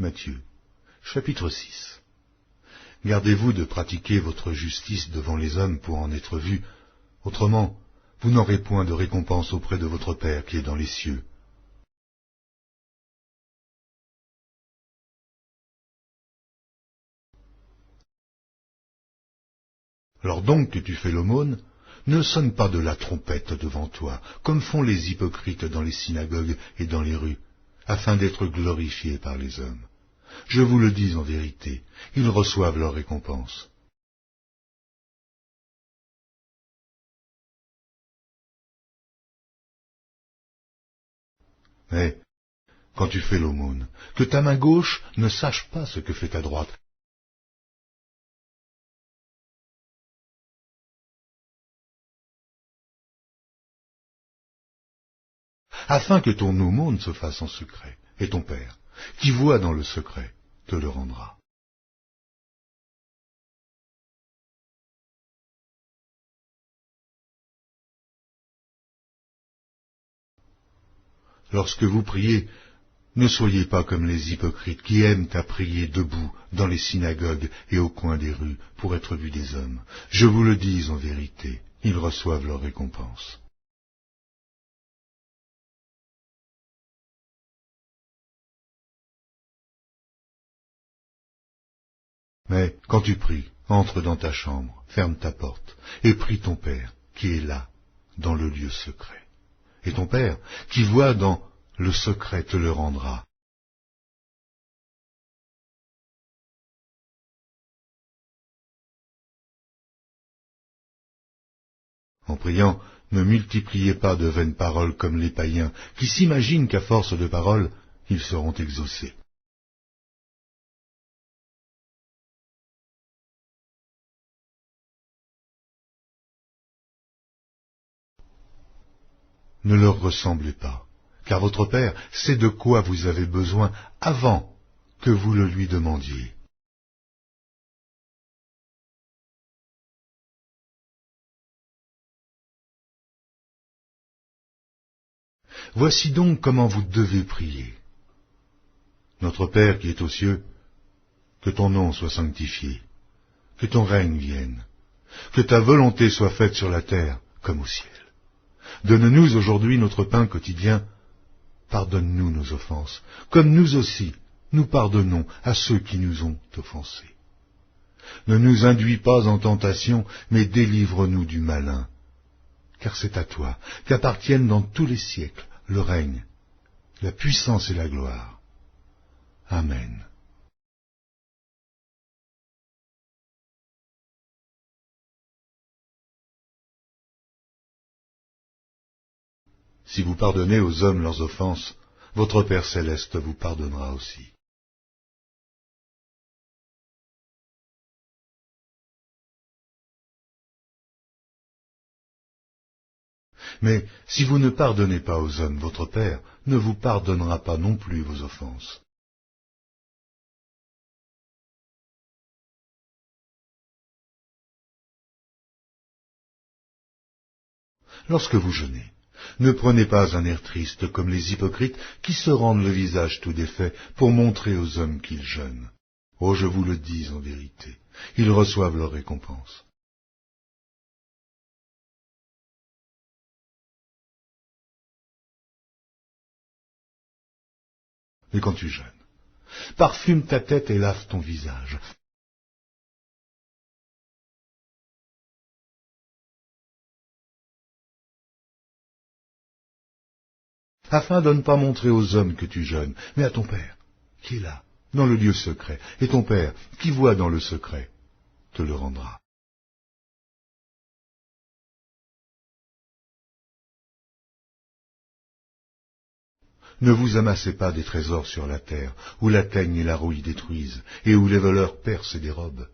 Matthieu, chapitre 6. Gardez-vous de pratiquer votre justice devant les hommes pour en être vus, autrement, vous n'aurez point de récompense auprès de votre Père qui est dans les cieux. Alors donc que tu fais l'aumône, ne sonne pas de la trompette devant toi, comme font les hypocrites dans les synagogues et dans les rues, afin d'être glorifiés par les hommes. Je vous le dis en vérité, ils reçoivent leur récompense. Mais, quand tu fais l'aumône, que ta main gauche ne sache pas ce que fait ta droite, afin que ton aumône se fasse en secret, et ton Père, qui voit dans le secret, te le rendra. Lorsque vous priez, ne soyez pas comme les hypocrites qui aiment à prier debout dans les synagogues et au coin des rues pour être vus des hommes. Je vous le dis en vérité, ils reçoivent leur récompense. Mais quand tu pries, entre dans ta chambre, ferme ta porte, et prie ton Père, qui est là, dans le lieu secret. Et ton Père, qui voit dans le secret, te le rendra. En priant, ne multipliez pas de vaines paroles comme les païens, qui s'imaginent qu'à force de paroles, ils seront exaucés. Ne leur ressemblez pas, car votre Père sait de quoi vous avez besoin avant que vous le lui demandiez. Voici donc comment vous devez prier. Notre Père qui est aux cieux, que ton nom soit sanctifié, que ton règne vienne, que ta volonté soit faite sur la terre comme au ciel. Donne-nous aujourd'hui notre pain quotidien. Pardonne-nous nos offenses, comme nous aussi, nous pardonnons à ceux qui nous ont offensés. Ne nous induis pas en tentation, mais délivre-nous du malin. Car c'est à toi qu'appartiennent dans tous les siècles le règne, la puissance et la gloire. Amen. Si vous pardonnez aux hommes leurs offenses, votre Père céleste vous pardonnera aussi. Mais si vous ne pardonnez pas aux hommes, votre Père ne vous pardonnera pas non plus vos offenses. Lorsque vous jeûnez, ne prenez pas un air triste comme les hypocrites qui se rendent le visage tout défait pour montrer aux hommes qu'ils jeûnent. Oh, je vous le dis en vérité, ils reçoivent leur récompense. Mais quand tu jeûnes, parfume ta tête et lave ton visage, afin de ne pas montrer aux hommes que tu jeûnes, mais à ton Père, qui est là, dans le lieu secret, et ton Père, qui voit dans le secret, te le rendra. Ne vous amassez pas des trésors sur la terre, où la teigne et la rouille détruisent, et où les voleurs percent et dérobent.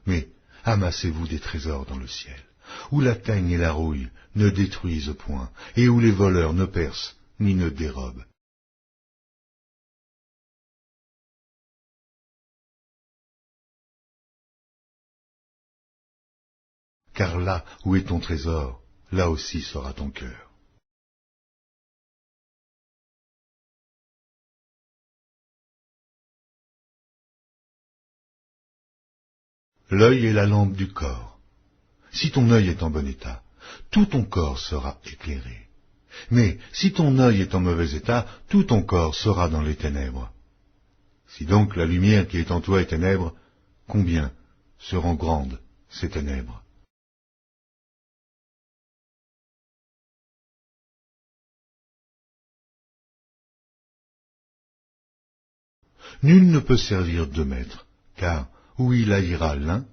Mais amassez-vous des trésors dans le ciel, où la teigne et la rouille ne détruisent point, et où les voleurs ne percent ni ne dérobent. car là où est ton trésor, là aussi sera ton cœur. L'œil est la lampe du corps. Si ton œil est en bon état, tout ton corps sera éclairé. Mais si ton œil est en mauvais état, tout ton corps sera dans les ténèbres. Si donc la lumière qui est en toi est ténèbres, combien seront grandes ces ténèbres? Nul ne peut servir deux maîtres, car ou il haïra l'un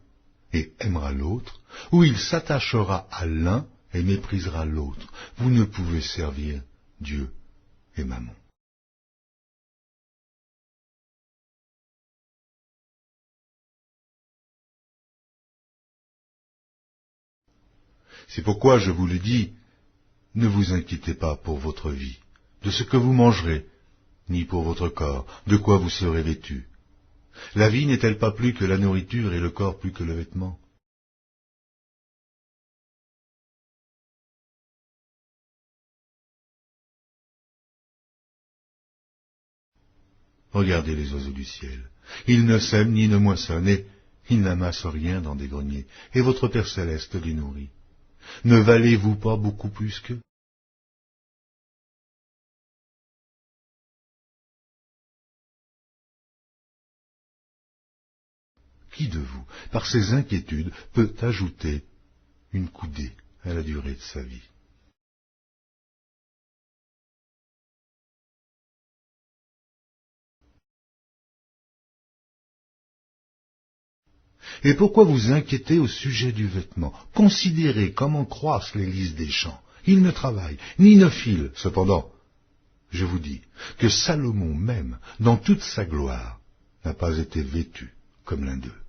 et aimera l'autre, ou il s'attachera à l'un et méprisera l'autre. Vous ne pouvez servir Dieu et Mammon. C'est pourquoi je vous le dis, ne vous inquiétez pas pour votre vie, de ce que vous mangerez, ni pour votre corps, de quoi vous serez vêtus. La vie n'est-elle pas plus que la nourriture et le corps plus que le vêtement? Regardez les oiseaux du ciel. Ils ne sèment ni ne moissonnent, et ils n'amassent rien dans des greniers, et votre Père céleste les nourrit. Ne valez-vous pas beaucoup plus qu'eux? Qui de vous, par ses inquiétudes, peut ajouter une coudée à la durée de sa vie? Et pourquoi vous inquiétez au sujet du vêtement? Considérez comment croissent les lys des champs. Ils ne travaillent, ni ne filent. Cependant, je vous dis que Salomon même, dans toute sa gloire, n'a pas été vêtu comme l'un d'eux.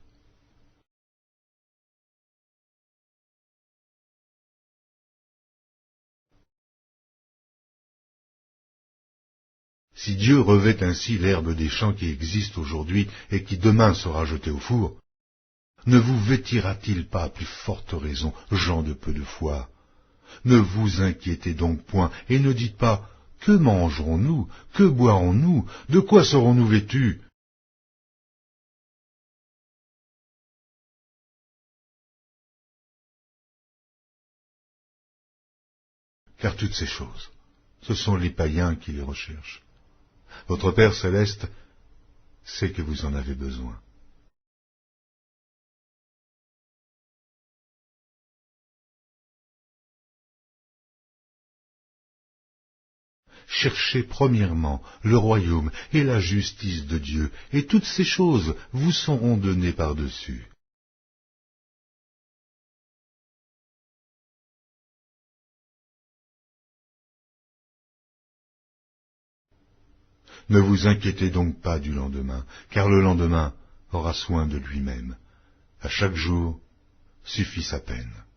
Si Dieu revêt ainsi l'herbe des champs qui existe aujourd'hui et qui demain sera jetée au four, ne vous vêtira-t-il pas à plus forte raison, gens de peu de foi? Ne vous inquiétez donc point, et ne dites pas, que mangerons-nous? Que boirons-nous? De quoi serons-nous vêtus? Car toutes ces choses, ce sont les païens qui les recherchent. Votre Père céleste sait que vous en avez besoin. Cherchez premièrement le royaume et la justice de Dieu, et toutes ces choses vous seront données par-dessus. Ne vous inquiétez donc pas du lendemain, car le lendemain aura soin de lui-même. À chaque jour suffit sa peine.